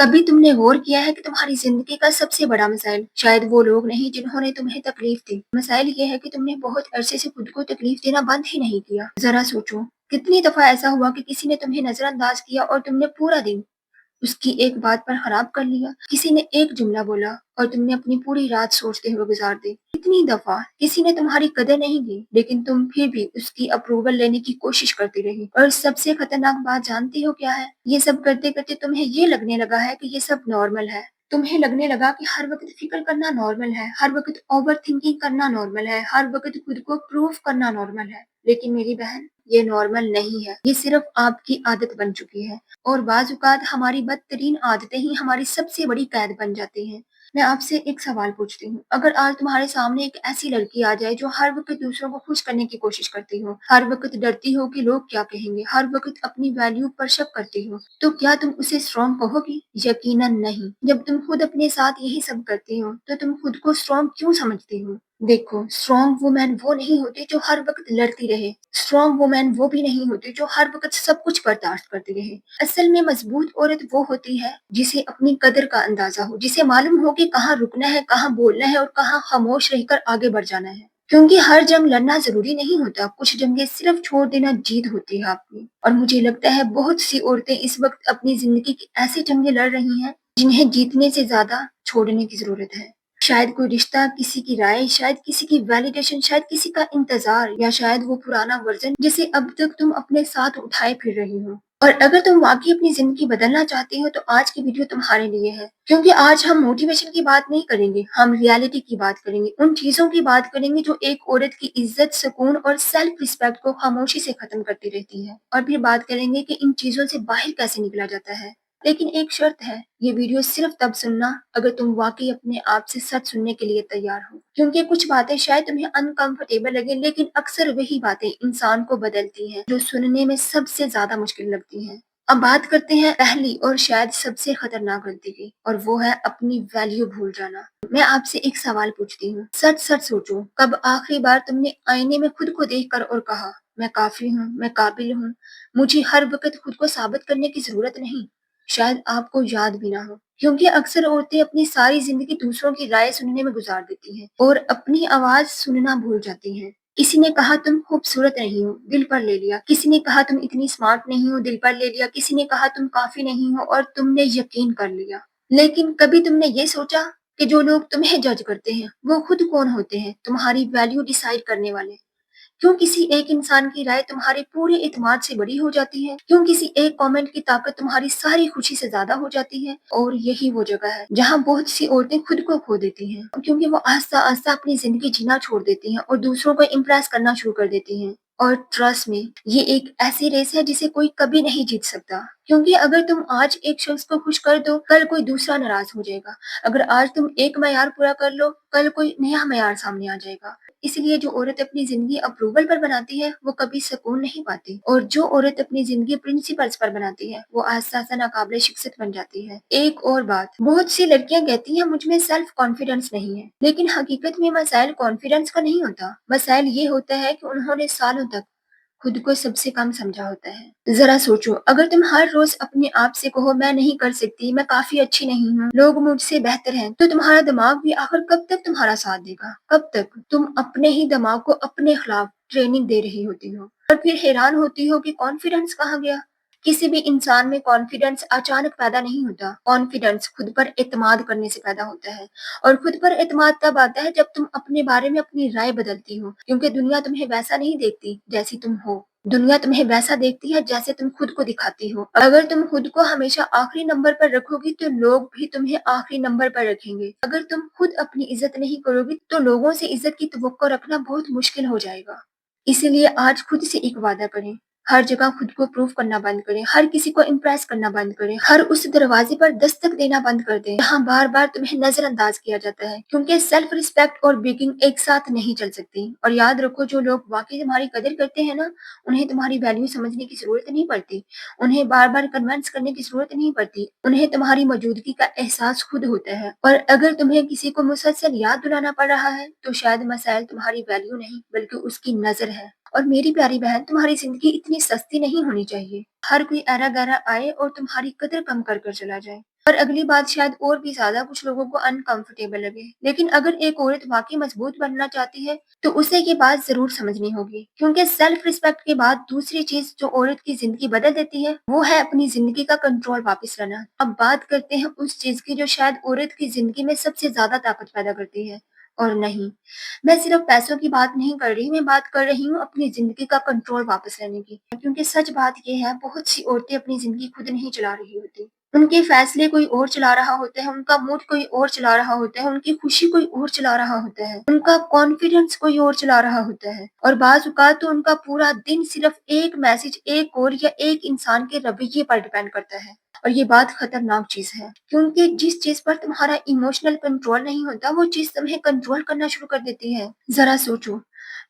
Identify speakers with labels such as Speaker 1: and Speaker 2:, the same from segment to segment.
Speaker 1: कभी तुमने गौर किया है कि तुम्हारी जिंदगी का सबसे बड़ा मसाइल शायद वो लोग नहीं जिन्होंने तुम्हें तकलीफ दी। मसाइल ये है कि तुमने बहुत अरसे से खुद को तकलीफ देना बंद ही नहीं किया। जरा सोचो, कितनी दफा ऐसा हुआ कि किसी ने तुम्हें नजरअंदाज किया और तुमने पूरा दिन उसकी एक बात पर खराब कर लिया। किसी ने एक जुमला बोला और तुमने अपनी पूरी रात सोचते हुए गुजार दी। इतनी दफा किसी ने तुम्हारी कदर नहीं की, लेकिन तुम फिर भी उसकी अप्रूवल लेने की कोशिश करती रही। और सबसे खतरनाक बात जानती हो क्या है? ये सब करते करते तुम्हें ये लगने लगा है कि ये सब नॉर्मल है। तुम्हें लगने लगा कि हर वक्त फिक्र करना नॉर्मल है, हर वक्त ओवर थिंकिंग करना नॉर्मल है, हर वक्त खुद को प्रूव करना नॉर्मल है। लेकिन मेरी बहन, ये नॉर्मल नहीं है, ये सिर्फ आपकी आदत बन चुकी है। और बाजुकात हमारी बदतरीन आदतें ही हमारी सबसे बड़ी कैद बन जाती हैं। मैं आपसे एक सवाल पूछती हूँ, अगर आज तुम्हारे सामने एक ऐसी लड़की आ जाए जो हर वक्त दूसरों को खुश करने की कोशिश करती हो, हर वक्त डरती हो कि लोग क्या कहेंगे, हर वक्त अपनी वैल्यू पर शक करती हो, तो क्या तुम उसे स्ट्रॉन्ग कहोगी? यकीनन नहीं। जब तुम खुद अपने साथ यही सब करती हो तो तुम खुद को स्ट्रॉन्ग क्यों समझती हो? देखो, स्ट्रॉन्ग वुमेन वो नहीं होती जो हर वक्त लड़ती रहे। स्ट्रॉन्ग वुमेन वो भी नहीं होती जो हर वक्त सब कुछ बर्दाश्त करती रहे। असल में मजबूत औरत वो होती है जिसे अपनी कदर का अंदाजा हो, जिसे मालूम हो कि कहाँ रुकना है, कहाँ बोलना है और कहाँ खामोश रहकर आगे बढ़ जाना है। क्योंकि हर जंग लड़ना जरूरी नहीं होता, कुछ जंगें सिर्फ छोड़ देना जीत होती है आपकी। और मुझे लगता है बहुत सी औरतें इस वक्त अपनी जिंदगी की ऐसी जंगें लड़ रही हैं जिन्हें जीतने से ज्यादा छोड़ने की जरूरत है। शायद कोई रिश्ता, किसी की राय, शायद किसी की वैलिडेशन, शायद किसी का इंतजार, या शायद वो पुराना वर्जन जिसे अब तक तुम अपने साथ उठाए फिर रही हो। और अगर तुम वाकई अपनी जिंदगी बदलना चाहती हो तो आज की वीडियो तुम्हारे लिए है। क्योंकि आज हम मोटिवेशन की बात नहीं करेंगे, हम रियलिटी की बात करेंगे, उन चीजों की बात करेंगे जो एक औरत की इज्जत, सुकून और सेल्फ रिस्पेक्ट को खामोशी से खत्म करती रहती है। और फिर बात करेंगे कि इन चीजों से बाहर कैसे निकला जाता है। लेकिन एक शर्त है, ये वीडियो सिर्फ तब सुनना अगर तुम वाकई अपने आप से सच सुनने के लिए तैयार हो। क्योंकि कुछ बातें शायद तुम्हें अनकंफर्टेबल लगे, लेकिन अक्सर वही बातें इंसान को बदलती हैं जो सुनने में सबसे ज्यादा मुश्किल लगती हैं। अब बात करते हैं पहली और शायद सबसे खतरनाक गलती की, और वो है अपनी वैल्यू भूल जाना। मैं आपसे एक सवाल पूछती हूँ, सच सच सोचो, कब आखिरी बार तुमने आईने में खुद को देखकर और कहा, मैं काफी हूँ, मैं काबिल हूँ, मुझे हर वक्त खुद को साबित करने की जरूरत नहीं? शायद आपको याद भी ना हो, क्योंकि अक्सर औरतें अपनी सारी जिंदगी दूसरों की राय सुनने में गुजार देती हैं और अपनी आवाज सुनना भूल जाती हैं। किसी ने कहा तुम खूबसूरत नहीं हो, दिल पर ले लिया। किसी ने कहा तुम इतनी स्मार्ट नहीं हो, दिल पर ले लिया। किसी ने कहा तुम काफी नहीं हो और तुमने यकीन कर लिया। लेकिन कभी तुमने ये सोचा कि जो लोग तुम्हें जज करते हैं वो खुद कौन होते हैं, तुम्हारी वैल्यू डिसाइड करने वाले? क्यों किसी एक इंसान की राय तुम्हारे पूरे इत्मीनान से बड़ी हो जाती है? क्यों किसी एक कमेंट की ताकत तुम्हारी सारी खुशी से ज्यादा हो जाती है? और यही वो जगह है जहाँ बहुत सी औरतें खुद को खो देती हैं, क्योंकि वो आस्ता आस्ता अपनी जिंदगी जीना छोड़ देती हैं और दूसरों को इम्प्रेस करना शुरू कर देती हैं। और ट्रस्ट में, ये एक ऐसी रेस है जिसे कोई कभी नहीं जीत सकता। क्योंकि अगर तुम आज एक शख्स को खुश कर दो, कल कोई दूसरा नाराज हो जाएगा। अगर आज तुम एक मयार पूरा कर लो, कल कोई नया मयार सामने आ जाएगा। इसलिए जो औरत अपनी जिंदगी अप्रूवल पर बनाती है वो कभी सुकून नहीं पाती, और जो औरत अपनी जिंदगी प्रिंसिपल्स पर बनाती है वो आस्ता आस्ता नाकाबिले शिक्षित बन जाती है। एक और बात, बहुत सी लड़कियां कहती हैं मुझ में सेल्फ कॉन्फिडेंस नहीं है, लेकिन हकीकत में मसाइल कॉन्फिडेंस का नहीं होता। मसाइल ये होता है कि उन्होंने सालों तक खुद को सबसे कम समझा होता है। जरा सोचो, अगर तुम हर रोज अपने आप से कहो मैं नहीं कर सकती, मैं काफी अच्छी नहीं हूँ, लोग मुझसे बेहतर हैं, तो तुम्हारा दिमाग भी आखिर कब तक तुम्हारा साथ देगा? कब तक तुम अपने ही दिमाग को अपने खिलाफ ट्रेनिंग दे रही होती हो और फिर हैरान होती हो कि कॉन्फिडेंस कहाँ गया? किसी भी इंसान में कॉन्फिडेंस अचानक पैदा नहीं होता। कॉन्फिडेंस खुद पर एतमाद करने से पैदा होता है, और खुद पर एतमाद तब आता है जब तुम अपने बारे में अपनी राय बदलती हो, क्योंकि दुनिया तुम्हें वैसा नहीं देखती जैसी तुम हो। दुनिया तुम्हें वैसा देखती है जैसे तुम खुद को दिखाती हो। अगर तुम खुद को हमेशा आखिरी नंबर पर रखोगी तो लोग भी तुम्हें आखिरी नंबर पर रखेंगे। अगर तुम खुद अपनी इज्जत नहीं करोगी तो लोगों से इज्जत की तवक्को रखना बहुत मुश्किल हो जाएगा। इसीलिए आज खुद से एक वादा करें, हर जगह खुद को प्रूव करना बंद करें, हर किसी को इम्प्रेस करना बंद करें, हर उस दरवाजे पर दस्तक देना बंद कर दें जहाँ बार बार तुम्हें नजरअंदाज किया जाता है। क्योंकि सेल्फ रिस्पेक्ट और बिगिंग एक साथ नहीं चल सकती। और याद रखो, जो लोग वाकई तुम्हारी कदर करते हैं ना, उन्हें तुम्हारी वैल्यू समझने की जरूरत नहीं पड़ती, उन्हें बार बार कन्विंस करने की जरूरत नहीं पड़ती, उन्हें तुम्हारी मौजूदगी का एहसास खुद होता है। और अगर तुम्हें किसी को मुसलसल याद दिलाना पड़ रहा है तो शायद मसाइल तुम्हारी वैल्यू नहीं बल्कि उसकी नजर है। और मेरी प्यारी बहन, तुम्हारी जिंदगी इतनी सस्ती नहीं होनी चाहिए। हर कोई ऐरा गैरा आए और तुम्हारी कदर कम कर कर चला जाए। اور اگلی بات شاید اور بھی زیادہ کچھ لوگوں کو انکمفرٹیبل لگے، لیکن اگر ایک عورت واقعی مضبوط بننا چاہتی ہے تو اسے یہ بات ضرور سمجھنی ہوگی، کیونکہ سیلف رسپیکٹ کے بعد دوسری چیز جو عورت کی زندگی بدل دیتی ہے وہ ہے اپنی زندگی کا کنٹرول واپس لانا۔ اب بات کرتے ہیں اس چیز کی جو شاید عورت کی زندگی میں سب سے زیادہ طاقت پیدا کرتی ہے، اور نہیں، میں صرف پیسوں کی بات نہیں کر رہی، میں بات کر رہی ہوں اپنی زندگی کا کنٹرول واپس لینے کی، کیونکہ سچ بات یہ ہے بہت سی عورتیں اپنی زندگی خود نہیں چلا رہی ہوتی، ان کے فیصلے کوئی اور چلا رہا ہوتا ہے، ان کا موڈ کوئی اور چلا رہا ہوتا ہے، ان کی خوشی کوئی اور چلا رہا ہوتا ہے، ان کا کانفیڈنس کوئی اور چلا رہا ہوتا ہے، اور بعض اوقات تو ان کا پورا دن صرف ایک میسج، ایک کال یا ایک انسان کے رویے پر ڈیپینڈ کرتا ہے۔ اور یہ بات خطرناک چیز ہے، کیونکہ جس چیز پر تمہارا ایموشنل کنٹرول نہیں ہوتا وہ چیز تمہیں کنٹرول کرنا شروع کر دیتی ہے۔ ذرا سوچو،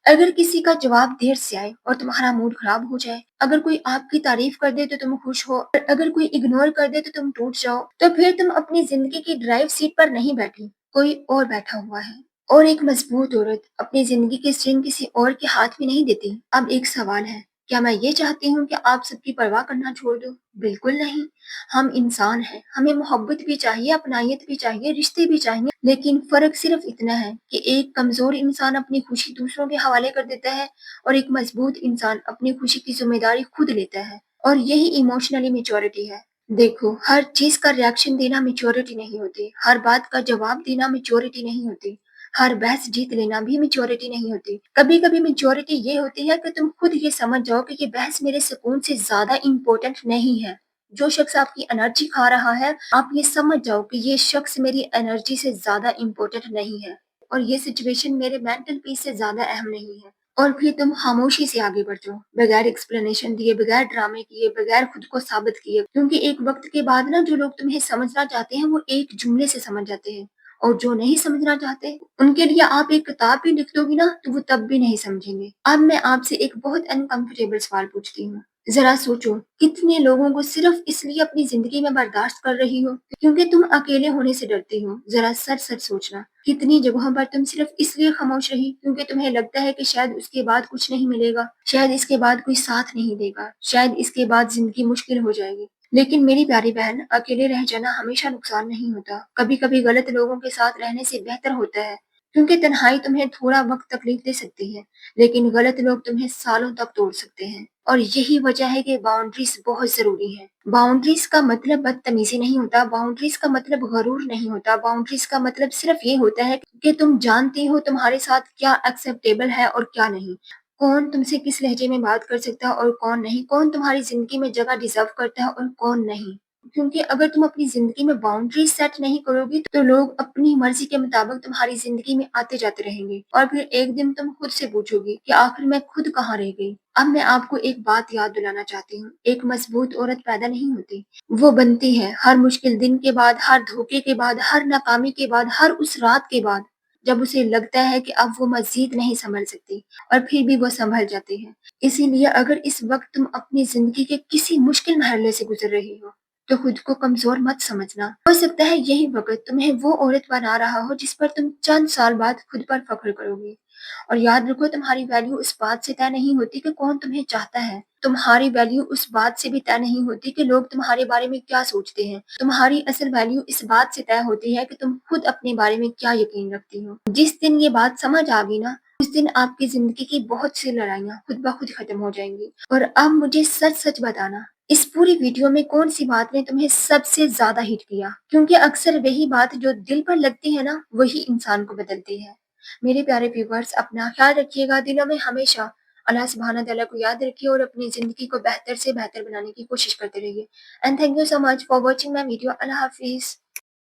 Speaker 1: اگر کسی کا جواب دیر سے آئے اور تمہارا موڈ خراب ہو جائے، اگر کوئی آپ کی تعریف کر دے تو تم خوش ہو، اور اگر کوئی اگنور کر دے تو تم ٹوٹ جاؤ، تو پھر تم اپنی زندگی کی ڈرائیو سیٹ پر نہیں بیٹھی، کوئی اور بیٹھا ہوا ہے۔ اور ایک مضبوط عورت اپنی زندگی کی اسٹرنگ کسی اور کے ہاتھ میں نہیں دیتی۔ اب ایک سوال ہے، کیا میں یہ چاہتی ہوں کہ آپ سب کی پرواہ کرنا چھوڑ دو؟ بالکل نہیں، ہم انسان ہیں، ہمیں محبت بھی چاہیے، اپنائیت بھی چاہیے، رشتے بھی چاہیے، لیکن فرق صرف اتنا ہے کہ ایک کمزور انسان اپنی خوشی دوسروں کے حوالے کر دیتا ہے اور ایک مضبوط انسان اپنی خوشی کی ذمہ داری خود لیتا ہے، اور یہی ایموشنلی میچورٹی ہے۔ دیکھو، ہر چیز کا ریاکشن دینا میچورٹی نہیں ہوتی، ہر بات کا جواب دینا میچورٹی نہیں ہوتی، ہر بحث جیت لینا بھی میچورٹی نہیں ہوتی۔ کبھی کبھی میچورٹی یہ ہوتی ہے کہ تم خود یہ سمجھ جاؤ کہ یہ بحث میرے سکون سے زیادہ امپورٹنٹ نہیں ہے۔ جو شخص آپ کی انرجی کھا رہا ہے، آپ یہ سمجھ جاؤ کہ یہ شخص میری انرجی سے زیادہ امپورٹنٹ نہیں ہے، اور یہ سچویشن میرے مینٹل پیس سے زیادہ اہم نہیں ہے، اور پھر تم خاموشی سے آگے بڑھ جاؤ، بغیر ایکسپلینیشن دیے، بغیر ڈرامے کیے، بغیر خود کو ثابت کیے، کیونکہ ایک وقت کے بعد نا جو لوگ تمہیں سمجھنا چاہتے ہیں وہ ایک جملے سے سمجھ جاتے ہیں، اور جو نہیں سمجھنا چاہتے ان کے لیے آپ ایک کتاب بھی لکھ دو گی نا تو وہ تب بھی نہیں سمجھیں گے۔ اب میں آپ سے ایک بہت انکمفرٹیبل سوال پوچھتی ہوں، ذرا سوچو، کتنے لوگوں کو صرف اس لیے اپنی زندگی میں برداشت کر رہی ہو کیونکہ تم اکیلے ہونے سے ڈرتی ہو؟ ذرا سچ سچ سوچنا، کتنی جگہوں پر تم صرف اس لیے خاموش رہی کیونکہ تمہیں لگتا ہے کہ شاید اس کے بعد کچھ نہیں ملے گا، شاید اس کے بعد کوئی ساتھ نہیں دے گا، شاید اس کے بعد زندگی مشکل ہو جائے گی۔ لیکن میری پیاری بہن، اکیلے رہ جانا ہمیشہ نقصان نہیں ہوتا، کبھی کبھی غلط لوگوں کے ساتھ رہنے سے بہتر ہوتا ہے، کیونکہ تنہائی تمہیں تھوڑا وقت تکلیف دے سکتی ہے، لیکن غلط لوگ تمہیں سالوں تک توڑ سکتے ہیں، اور یہی وجہ ہے کہ باؤنڈریز بہت ضروری ہے۔ باؤنڈریز کا مطلب بدتمیزی نہیں ہوتا، باؤنڈریز کا مطلب غرور نہیں ہوتا، باؤنڈریز کا مطلب صرف یہ ہوتا ہے کہ تم جانتی ہو تمہارے ساتھ کیا ایکسیپٹیبل ہے اور کیا نہیں، کون تم سے کس لہجے میں بات کر سکتا ہے اور کون نہیں، کون تمہاری زندگی میں جگہ ڈیزرو کرتا ہے اور کون نہیں۔ کیونکہ اگر تم اپنی زندگی میں باؤنڈری سیٹ نہیں کرو گی تو لوگ اپنی مرضی کے مطابق تمہاری زندگی میں آتے جاتے رہیں گے، اور پھر ایک دن تم خود سے پوچھو گی کہ آخر میں خود کہاں رہ گئی۔ اب میں آپ کو ایک بات یاد دلانا چاہتی ہوں، ایک مضبوط عورت پیدا نہیں ہوتی، وہ بنتی ہے، ہر مشکل دن کے بعد، ہر دھوکے کے بعد، ہر ناکامی کے بعد، ہر اس رات کے بعد جب اسے لگتا ہے کہ اب وہ مزید نہیں سنبھل سکتی، اور پھر بھی وہ سنبھل جاتی ہے۔ اسی لیے اگر اس وقت تم اپنی زندگی کے کسی مشکل مرحلے سے گزر رہی ہو تو خود کو کمزور مت سمجھنا، ہو سکتا ہے یہی وقت تمہیں وہ عورت بنا رہا ہو جس پر تم چند سال بعد خود پر فخر کرو گی۔ اور یاد رکھو، تمہاری ویلیو اس بات سے طے نہیں ہوتی کہ کون تمہیں چاہتا ہے، تمہاری ویلیو اس بات سے بھی طے نہیں ہوتی کہ لوگ تمہارے بارے میں کیا سوچتے ہیں، تمہاری اصل ویلیو اس بات سے طے ہوتی ہے کہ تم خود اپنے بارے میں کیا یقین رکھتی ہو۔ جس دن یہ بات سمجھ آ گئی نا، اس دن آپ کی زندگی کی بہت سی لڑائیاں خود بخود ختم ہو جائیں گی۔ اور اب مجھے سچ سچ بتانا، اس پوری ویڈیو میں کون سی بات نے تمہیں سب سے زیادہ ہٹ کیا؟ کیونکہ اکثر وہی بات جو دل پر لگتی ہے نا، وہی انسان کو بدلتی ہے۔ میرے پیارے ویورز، اپنا خیال رکھیے گا، دلوں میں ہمیشہ اللہ سبحانہ تعالیٰ کو یاد رکھیے اور اپنی زندگی کو بہتر سے بہتر بنانے کی کوشش کرتے رہیے۔ And thank you so much for watching my video. اللہ حافظ۔